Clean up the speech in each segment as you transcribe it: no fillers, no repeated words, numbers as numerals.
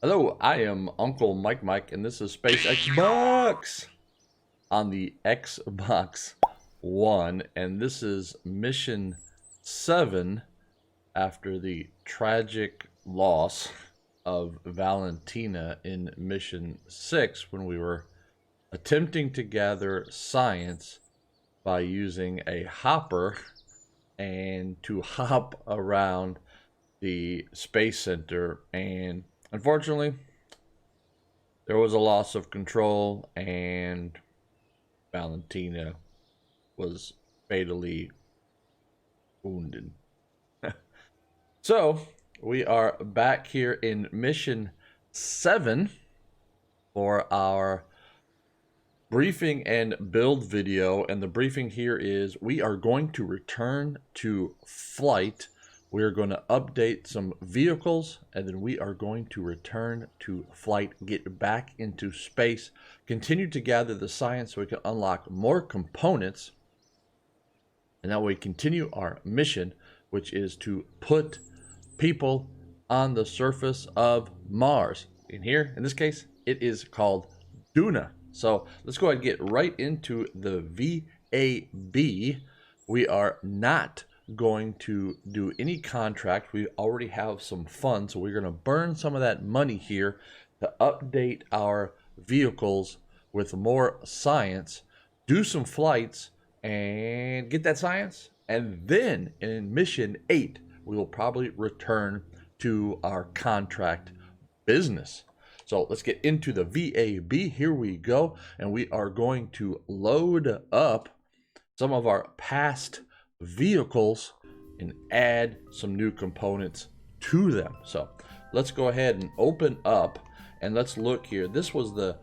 Hello, I am Uncle Mike, and this is Space Xbox on the Xbox One, and this is Mission 7 after the tragic loss of Valentina in Mission 6 when we were attempting to gather science by using a hopper and to hop around the Space Center, and unfortunately there was a loss of control, and Valentina was fatally wounded. So, we are back here in Mission 7 for our briefing and build video. And the briefing here is we are going to return to flight. We are going to update some vehicles, and then we are going to return to flight, get back into space, continue to gather the science so we can unlock more components, and that way continue our mission, which is to put people on the surface of Mars. In here, in this case, it is called Duna. So let's go ahead and get right into the VAB. We are not going to do any contract. We already have some funds, so we're going to burn some of that money here to update our vehicles with more science, do some flights, and get that science. And then in Mission 8, we will probably return to our contract business. So let's get into the VAB. Here we go. And we are going to load up some of our past vehicles and add some new components to them. So let's go ahead and open up and let's look here. This was the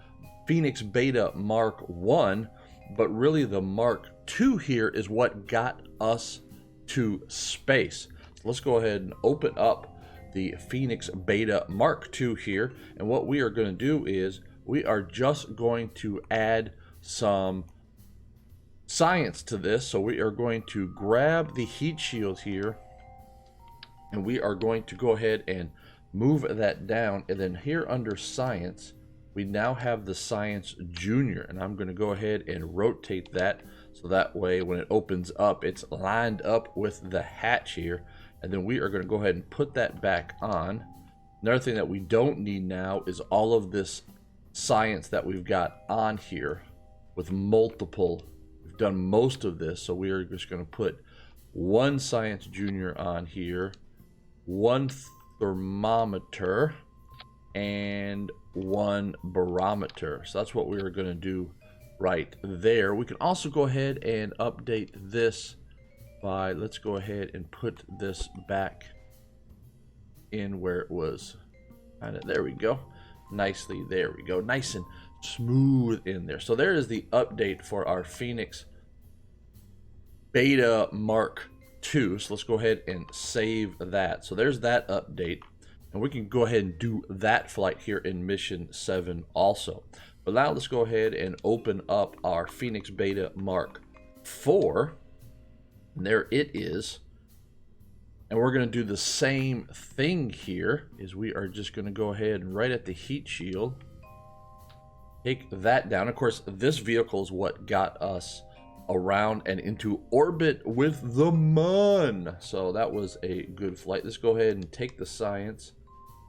Phoenix Beta Mark 1, but really the Mark 2 here is what got us to space. So let's go ahead and open up the Phoenix Beta Mark 2 here, and what we are going to do is we are just going to add some science to this. So we are going to grab the heat shield here, and we are going to go ahead and move that down, and then here under science we now have the Science Junior, and I'm going to go ahead and rotate that so that way when it opens up it's lined up with the hatch here. And then we are going to go ahead and put that back on. Another thing that we don't need now is all of this science that we've got on here with multiple. We've done most of this, so we are just going to put one Science Junior on here, one thermometer, and one barometer. So that's what we are going to do right there. We can also go ahead and update this by, let's go ahead and put this back in where it was. There we go. Nicely, there we go. Nice and smooth in there. So there is the update for our Phoenix Beta Mark 2. So let's go ahead and save that. So there's that update. And we can go ahead and do that flight here in Mission 7 also. But now let's go ahead and open up our Phoenix Beta Mark 4. And there it is. And we're going to do the same thing here. Is we are just going to go ahead and right at the heat shield, take that down. Of course, this vehicle is what got us around and into orbit with the Mun. So that was a good flight. Let's go ahead and take the science.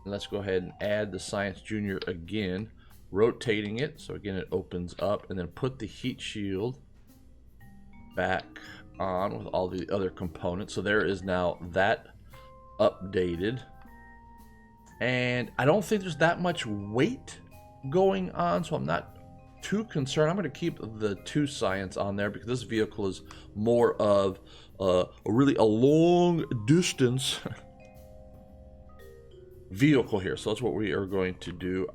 And let's go ahead and add the Science Junior again, rotating it. So again, it opens up, and then put the heat shield back on with all the other components. So there is now that updated, and I don't think there's that much weight going on, so I'm not too concerned. I'm going to keep the 2 science on there because this vehicle is more of really a long distance vehicle here. So that's what we are going to do.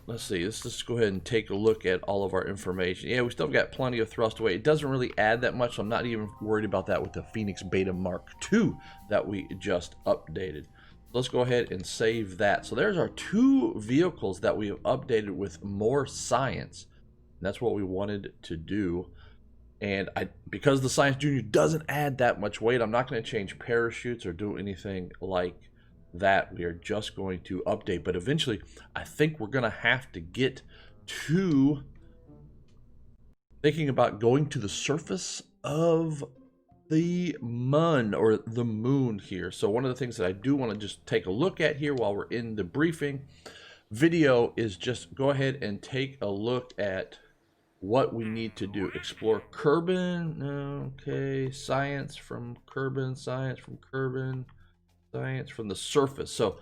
Let's see, let's just go ahead and take a look at all of our information. Yeah, we still got plenty of thrust weight. It doesn't really add that much, so I'm not even worried about that with the Phoenix Beta Mark 2 that we just updated. Let's go ahead and save that. So there's our 2 vehicles that we have updated with more science. And that's what we wanted to do. And because the Science Junior doesn't add that much weight, I'm not going to change parachutes or do anything like that. We are just going to update, but eventually I think we're gonna have to get to thinking about going to the surface of the moon here. So one of the things that I do want to just take a look at here while we're in the briefing video is just go ahead and take a look at what we need to do. Explore Kerbal. Okay, science from Kerbal, science from Kerbal, science from the surface. So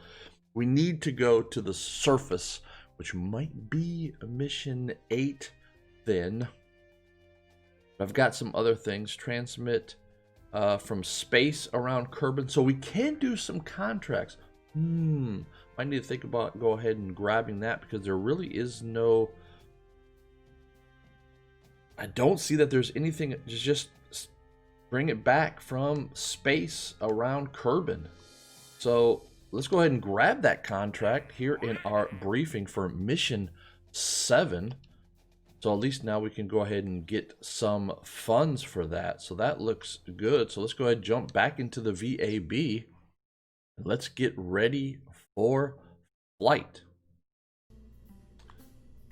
we need to go to the surface, which might be mission 8 then. I've got some other things. Transmit from space around Kerbal. So we can do some contracts. I need to think about go ahead and grabbing that, because there really is no... I don't see that there's anything. Just bring it back from space around Kerbal. So let's go ahead and grab that contract here in our briefing for mission 7. So at least now we can go ahead and get some funds for that. So that looks good. So let's go ahead and jump back into the VAB. And let's get ready for flight.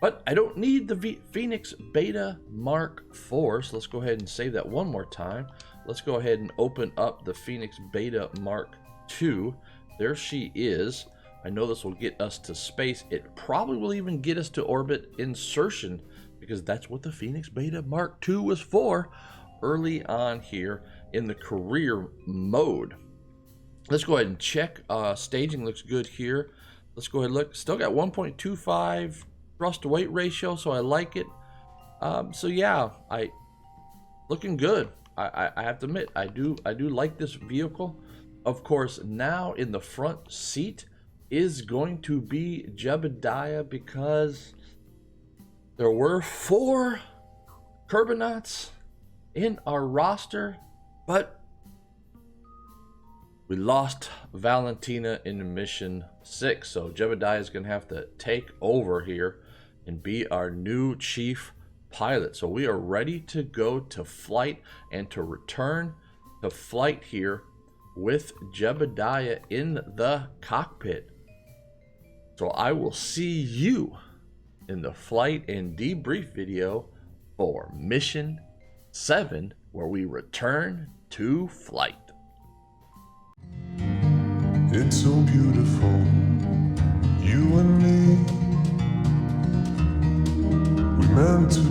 But I don't need the Phoenix Beta Mark IV. So let's go ahead and save that one more time. Let's go ahead and open up the Phoenix Beta Mark II. There she is. I know this will get us to space. It probably will even get us to orbit insertion, because that's what the Phoenix Beta Mark II was for early on here in the career mode. Let's go ahead and check. Staging looks good here. Let's go ahead and look. Still got 1.25 thrust to weight ratio, so I like it. So yeah, looking good. I have to admit, I do like this vehicle. Of course, now in the front seat is going to be Jebediah, because there were 4 Kerbonauts in our roster, but we lost Valentina in mission 6. So Jebediah is going to have to take over here and be our new chief pilot. So we are ready to go to flight and to return to flight here with Jebediah in the cockpit. So I will see you in the flight and debrief video for mission 7, where we return to flight. It's so beautiful, you and me. We meant to